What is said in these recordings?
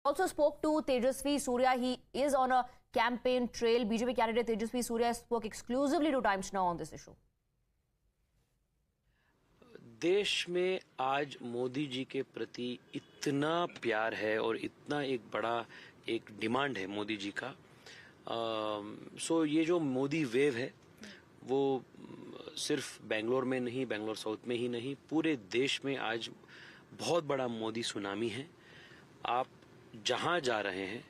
Also spoke to Tejasvi Surya. He is on a campaign trail. BJP candidate Tejasvi Surya spoke exclusively to Times Now on this issue. देश में आज मोदी जी के प्रति इतना प्यार है और इतना एक बड़ा एक डिमांड है मोदी जी का। सो ये जो मोदी वेव है वो सिर्फ बेंगलोर में नहीं, बेंगलोर साउथ में ही नहीं, पूरे देश में आज बहुत बड़ा मोदी सुनामी है। आप जहां जा रहे हैं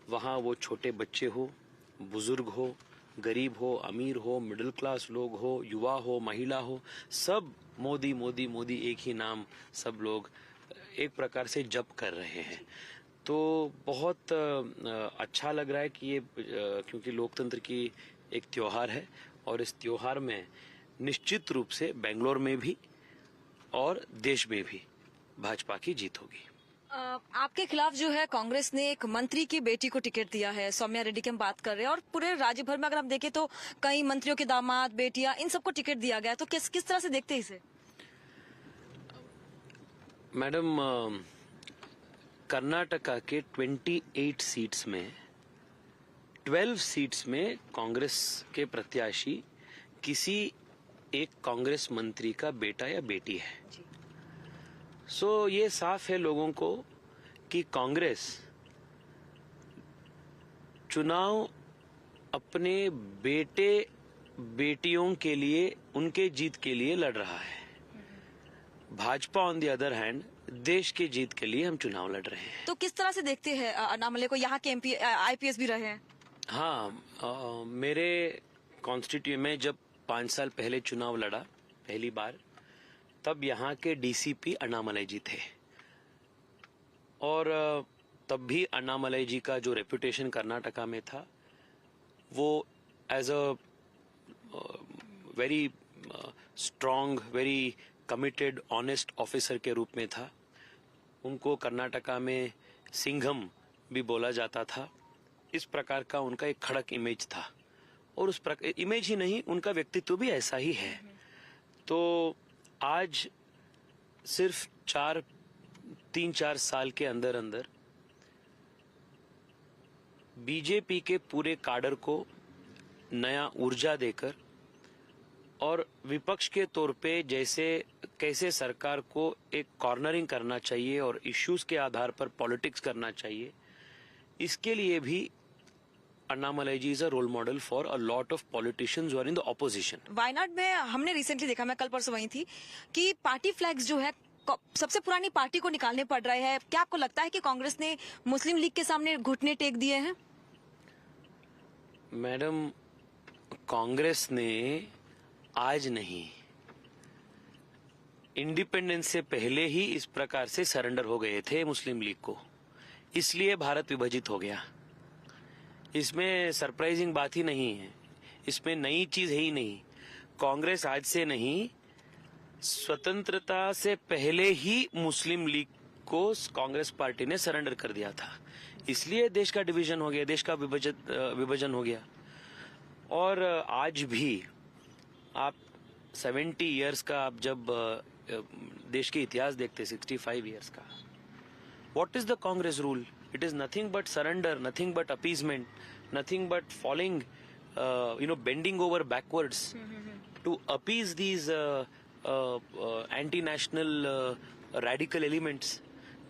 वहां वो छोटे बच्चे हो, बुजुर्ग हो, गरीब हो, अमीर हो, मिडिल क्लास लोग हो, युवा हो, महिला हो, सब मोदी मोदी मोदी एक ही नाम सब लोग एक प्रकार से जप कर रहे हैं। तो बहुत अच्छा लग रहा है कि ये क्योंकि लोकतंत्र की एक त्योहार है और इस त्योहार में निश्चित रूप से बेंगलोर में भी और देश में भी भाजपा की जीत होगी। आपके खिलाफ जो है कांग्रेस ने एक मंत्री की बेटी को टिकट दिया है, सौम्या रेड्डी की हम बात कर रहे हैं, और पूरे राज्य भर में अगर हम देखें तो कई मंत्रियों के दामाद, बेटियां, इन सबको टिकट दिया गया है। तो किस तरह से देखते हैं इसे? मैडम, कर्नाटका के 28 सीट्स में 12 सीट्स में कांग्रेस के प्रत्याशी किसी एक कांग्रेस मंत्री का बेटा या बेटी है। सो ये साफ है लोगों को कि कांग्रेस चुनाव अपने बेटे बेटियों के लिए, उनके जीत के लिए लड़ रहा है। Bhajpa on the other hand देश के जीत के लिए हम चुनाव लड़ रहे हैं। तो किस तरह से देखते हैं अनामले को? यहाँ के MP IPS भी रहे हैं। हाँ, मेरे कॉन्स्टिट्यूएंसी में जब 5 साल पहले चुनाव लड़ा पहली बार, तब यहाँ के DCP अन्नामलाई जी थे और तब भी अन्नामलाई जी का जो रेपुटेशन कर्नाटका में था वो as a very strong, very committed, honest officer के रूप में था। उनको कर्नाटका में सिंघम भी बोला जाता था। इस प्रकार का उनका एक खड़क इमेज था और उस प्रकार इमेज ही नहीं, उनका व्यक्तित्व भी ऐसा ही है। तो आज सिर्फ 3-4 साल के अंदर अंदर बीजेपी के पूरे काडर को नया ऊर्जा देकर और विपक्ष के तौर पे कैसे सरकार को एक कॉर्नरिंग करना चाहिए और इश्यूज के आधार पर पॉलिटिक्स करना चाहिए, इसके लिए भी Annamalai ji is a role model for a lot of politicians who are in the opposition. Wayanad में हमने रिसेंटली देखा, मैं कल परसों वहीं थी, कि पार्टी फ्लैग्स जो है सबसे पुरानी पार्टी को निकालने पड़ रहे हैं। क्या आपको लगता है कि कांग्रेस ने मुस्लिम लीग के सामने घुटने टेक दिए हैं? मैडम, कांग्रेस ने आज नहीं, इंडिपेंडेंस से पहले ही इस प्रकार से सरेंडर हो गए थे मुस्लिम लीग को, इसलिए भारत विभाजित हो गया। इसमें सरप्राइजिंग बात ही नहीं है, इसमें नई चीज है ही नहीं। कांग्रेस आज से नहीं, स्वतंत्रता से पहले ही मुस्लिम लीग को कांग्रेस पार्टी ने सरेंडर कर दिया था, इसलिए देश का डिवीजन हो गया, देश का विभाजन हो गया। और आज भी आप 70 इयर्स का आप जब देश के इतिहास देखते, 65 इयर्स का, what is the Congress rule? It is nothing but surrender, nothing but appeasement, nothing but falling, bending over backwards to appease these anti-national radical elements.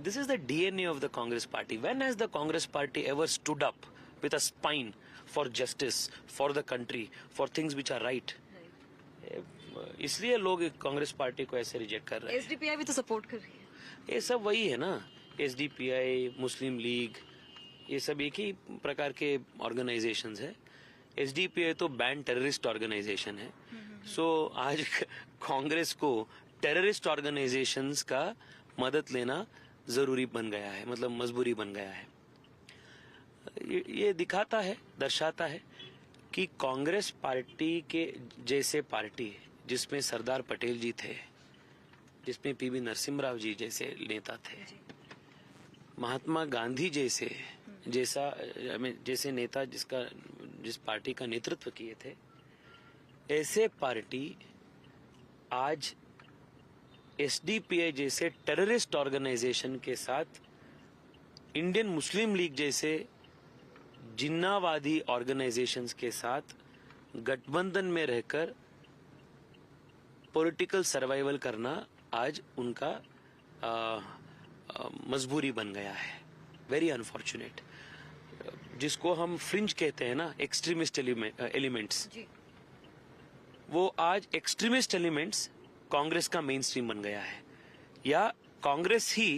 This is the DNA of the Congress party. When has the Congress party ever stood up with a spine for justice, for the country, for things which are right? इसलिए लोग Congress party को ऐसे reject कर रहे हैं। SDPI भी तो support कर रही है। ये सब वही है ना, SDPI, मुस्लिम लीग, ये सब एक ही प्रकार के ऑर्गेनाइजेशंस है। SDPI तो बैंड टेररिस्ट ऑर्गेनाइजेशन है। सो आज कांग्रेस को टेररिस्ट ऑर्गेनाइजेशंस का मदद लेना जरूरी बन गया है, मतलब मजबूरी बन गया है। ये दिखाता है, दर्शाता है कि कांग्रेस पार्टी के जैसे पार्टी जिसमें सरदार पटेल जी थे, जिसमें PV नरसिम्हा राव जी जैसे नेता थे, महात्मा गांधी जैसे नेता जिस पार्टी का नेतृत्व किए थे, ऐसे पार्टी आज SDPI जैसे टेररिस्ट ऑर्गेनाइजेशन के साथ इंडियन मुस्लिम लीग जैसे जिन्नावादी ऑर्गेनाइजेशंस के साथ गठबंधन में रहकर पॉलिटिकल सर्वाइवल करना आज उनका मजबूरी बन गया है। Very unfortunate. जिसको हम फ्रिंज कहते हैं ना, एक्सट्रीमिस्ट एलिमेंट्स, वो आज एक्सट्रीमिस्ट एलिमेंट्स कांग्रेस का मेन स्ट्रीम बन गया है, या कांग्रेस ही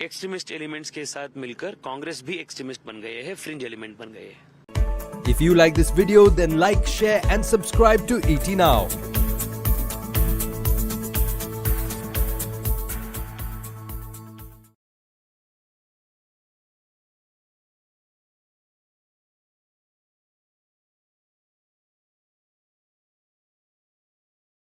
एक्सट्रीमिस्ट एलिमेंट्स के साथ मिलकर कांग्रेस भी एक्सट्रीमिस्ट बन गए हैं, फ्रिंज एलिमेंट बन गए हैं। If you like this video, then like, share and subscribe to ET Now.